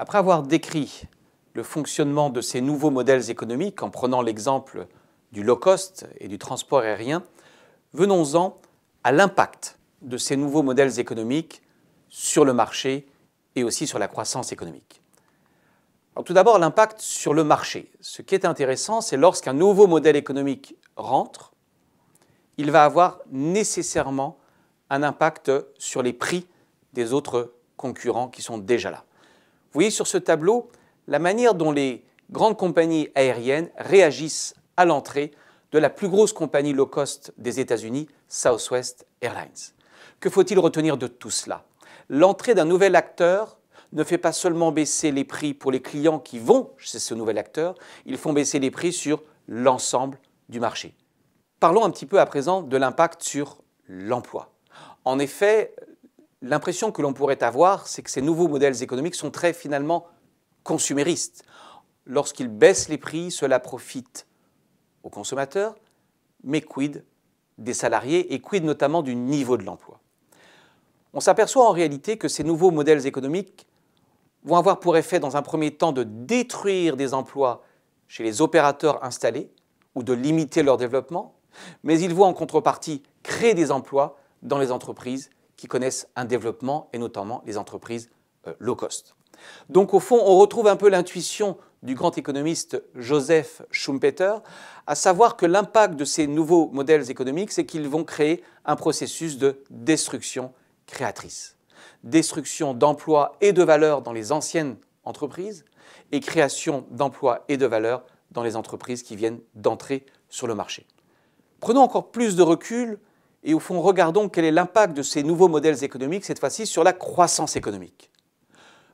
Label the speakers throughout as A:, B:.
A: Après avoir décrit le fonctionnement de ces nouveaux modèles économiques en prenant l'exemple du low cost et du transport aérien, venons-en à l'impact de ces nouveaux modèles économiques sur le marché et aussi sur la croissance économique. Alors, tout d'abord, l'impact sur le marché. Ce qui est intéressant, c'est lorsqu'un nouveau modèle économique rentre, il va avoir nécessairement un impact sur les prix des autres concurrents qui sont déjà là. Vous voyez sur ce tableau la manière dont les grandes compagnies aériennes réagissent à l'entrée de la plus grosse compagnie low cost des États-Unis, Southwest Airlines. Que faut-il retenir de tout cela? L'entrée d'un nouvel acteur ne fait pas seulement baisser les prix pour les clients qui vont chez ce nouvel acteur, ils font baisser les prix sur l'ensemble du marché. Parlons un petit peu à présent de l'impact sur l'emploi. En effet, l'impression que l'on pourrait avoir, c'est que ces nouveaux modèles économiques sont très finalement consuméristes. Lorsqu'ils baissent les prix, cela profite aux consommateurs, mais quid des salariés et quid notamment du niveau de l'emploi. On s'aperçoit en réalité que ces nouveaux modèles économiques vont avoir pour effet dans un premier temps de détruire des emplois chez les opérateurs installés ou de limiter leur développement, mais ils vont en contrepartie créer des emplois dans les entreprises qui connaissent un développement et notamment les entreprises low cost. Donc au fond, on retrouve un peu l'intuition du grand économiste Joseph Schumpeter, à savoir que l'impact de ces nouveaux modèles économiques, c'est qu'ils vont créer un processus de destruction créatrice. Destruction d'emplois et de valeurs dans les anciennes entreprises et création d'emplois et de valeurs dans les entreprises qui viennent d'entrer sur le marché. Prenons encore plus de recul et au fond regardons quel est l'impact de ces nouveaux modèles économiques, cette fois-ci sur la croissance économique.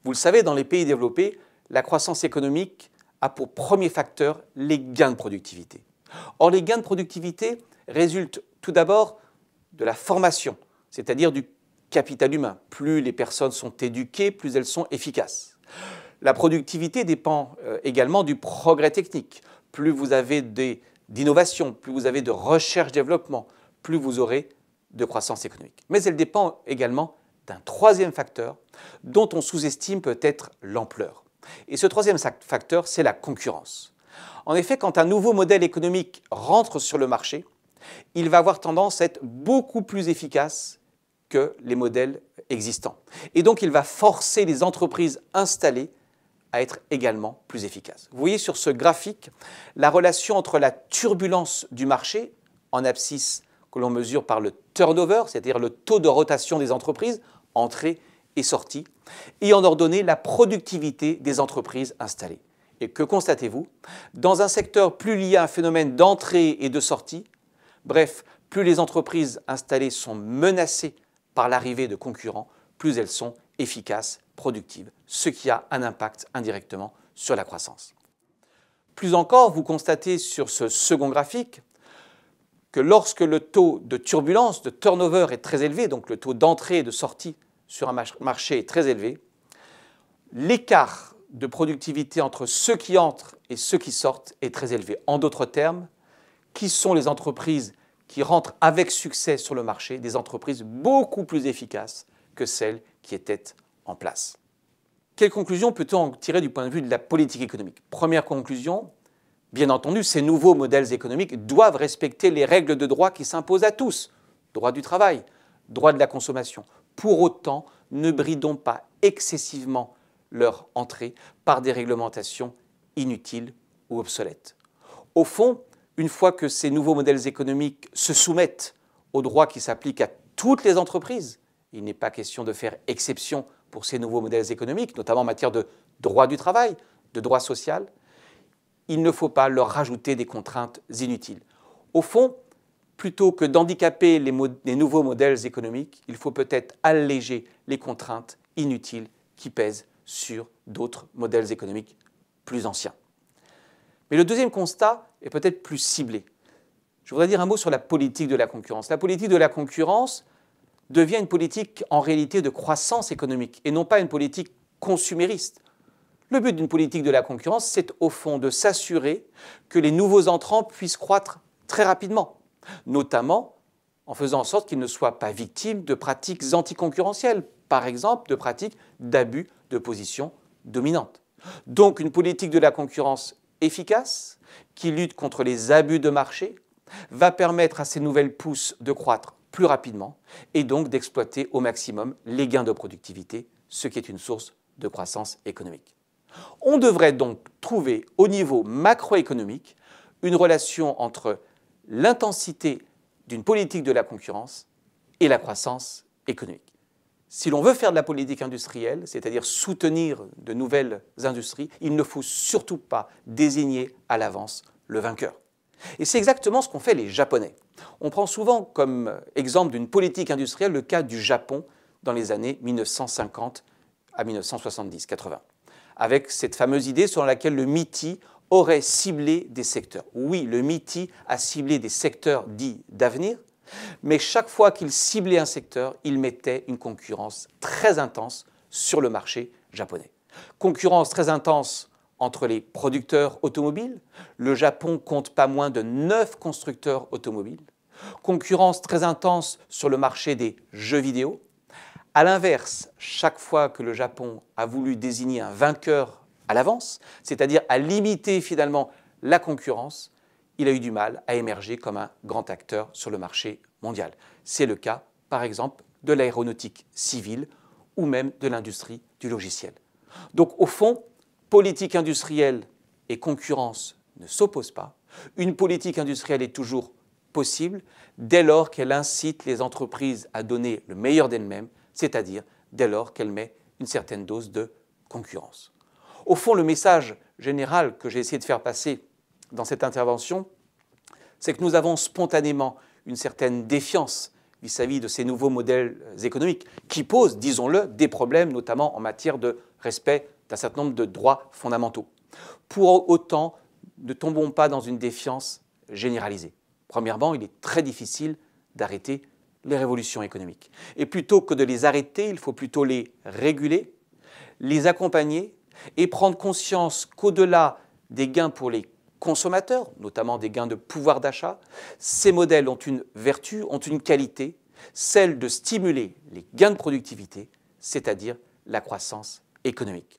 A: Vous le savez, dans les pays développés, la croissance économique a pour premier facteur les gains de productivité. Or, les gains de productivité résultent tout d'abord de la formation, c'est-à-dire du capital humain. Plus les personnes sont éduquées, plus elles sont efficaces. La productivité dépend également du progrès technique. Plus vous avez d'innovation, plus vous avez de recherche-développement, plus vous aurez de croissance économique. Mais elle dépend également d'un troisième facteur dont on sous-estime peut-être l'ampleur. Et ce troisième facteur, c'est la concurrence. En effet, quand un nouveau modèle économique rentre sur le marché, il va avoir tendance à être beaucoup plus efficace que les modèles existants. Et donc, il va forcer les entreprises installées à être également plus efficaces. Vous voyez sur ce graphique la relation entre la turbulence du marché, en abscisse que l'on mesure par le turnover, c'est-à-dire le taux de rotation des entreprises, entrée et sortie, et en ordonnée la productivité des entreprises installées. Et que constatez-vous? Dans un secteur plus lié à un phénomène d'entrée et de sortie, bref, plus les entreprises installées sont menacées par l'arrivée de concurrents, plus elles sont efficaces, productives, ce qui a un impact indirectement sur la croissance. Plus encore, vous constatez sur ce second graphique que lorsque le taux de turbulence, de turnover est très élevé, donc le taux d'entrée et de sortie sur un marché est très élevé, l'écart de productivité entre ceux qui entrent et ceux qui sortent est très élevé. En d'autres termes, qui sont les entreprises qui rentrent avec succès sur le marché? Des entreprises beaucoup plus efficaces que celles qui étaient en place. Quelle conclusion peut-on en tirer du point de vue de la politique économique? Première conclusion, bien entendu, ces nouveaux modèles économiques doivent respecter les règles de droit qui s'imposent à tous. Droit du travail, droit de la consommation. Pour autant, ne bridons pas excessivement leur entrée par des réglementations inutiles ou obsolètes. Au fond, une fois que ces nouveaux modèles économiques se soumettent aux droits qui s'appliquent à toutes les entreprises, il n'est pas question de faire exception pour ces nouveaux modèles économiques, notamment en matière de droit du travail, de droit social, il ne faut pas leur rajouter des contraintes inutiles. Au fond, plutôt que d'handicaper les nouveaux modèles économiques, il faut peut-être alléger les contraintes inutiles qui pèsent sur d'autres modèles économiques plus anciens. Mais le deuxième constat est peut-être plus ciblé. Je voudrais dire un mot sur la politique de la concurrence. La politique de la concurrence devient une politique en réalité de croissance économique et non pas une politique consumériste. Le but d'une politique de la concurrence, c'est au fond de s'assurer que les nouveaux entrants puissent croître très rapidement, notamment en faisant en sorte qu'ils ne soient pas victimes de pratiques anticoncurrentielles, par exemple de pratiques d'abus de position dominante. Donc une politique de la concurrence efficace, qui lutte contre les abus de marché, va permettre à ces nouvelles pousses de croître plus rapidement et donc d'exploiter au maximum les gains de productivité, ce qui est une source de croissance économique. On devrait donc trouver au niveau macroéconomique une relation entre l'intensité d'une politique de la concurrence et la croissance économique. Si l'on veut faire de la politique industrielle, c'est-à-dire soutenir de nouvelles industries, il ne faut surtout pas désigner à l'avance le vainqueur. Et c'est exactement ce qu'ont fait les Japonais. On prend souvent comme exemple d'une politique industrielle le cas du Japon dans les années 1950 à 1970-80, avec cette fameuse idée selon laquelle le MITI aurait ciblé des secteurs. Oui, le MITI a ciblé des secteurs dits d'avenir, mais chaque fois qu'il ciblait un secteur, il mettait une concurrence très intense sur le marché japonais. Concurrence très intense entre les producteurs automobiles. Le Japon compte pas moins de 9 constructeurs automobiles. Concurrence très intense sur le marché des jeux vidéo. A l'inverse, chaque fois que le Japon a voulu désigner un vainqueur à l'avance, c'est-à-dire à limiter finalement la concurrence, il a eu du mal à émerger comme un grand acteur sur le marché mondial. C'est le cas, par exemple, de l'aéronautique civile ou même de l'industrie du logiciel. Donc, au fond, politique industrielle et concurrence ne s'opposent pas. Une politique industrielle est toujours possible dès lors qu'elle incite les entreprises à donner le meilleur d'elles-mêmes, c'est-à-dire dès lors qu'elle met une certaine dose de concurrence. Au fond, le message général que j'ai essayé de faire passer dans cette intervention, c'est que nous avons spontanément une certaine défiance vis-à-vis de ces nouveaux modèles économiques qui posent, disons-le, des problèmes, notamment en matière de respect d'un certain nombre de droits fondamentaux. Pour autant, ne tombons pas dans une défiance généralisée. Premièrement, il est très difficile d'arrêter les révolutions économiques. Et plutôt que de les arrêter, il faut plutôt les réguler, les accompagner et prendre conscience qu'au-delà des gains pour les consommateurs, notamment des gains de pouvoir d'achat, ces modèles ont une vertu, ont une qualité, celle de stimuler les gains de productivité, c'est-à-dire la croissance économique.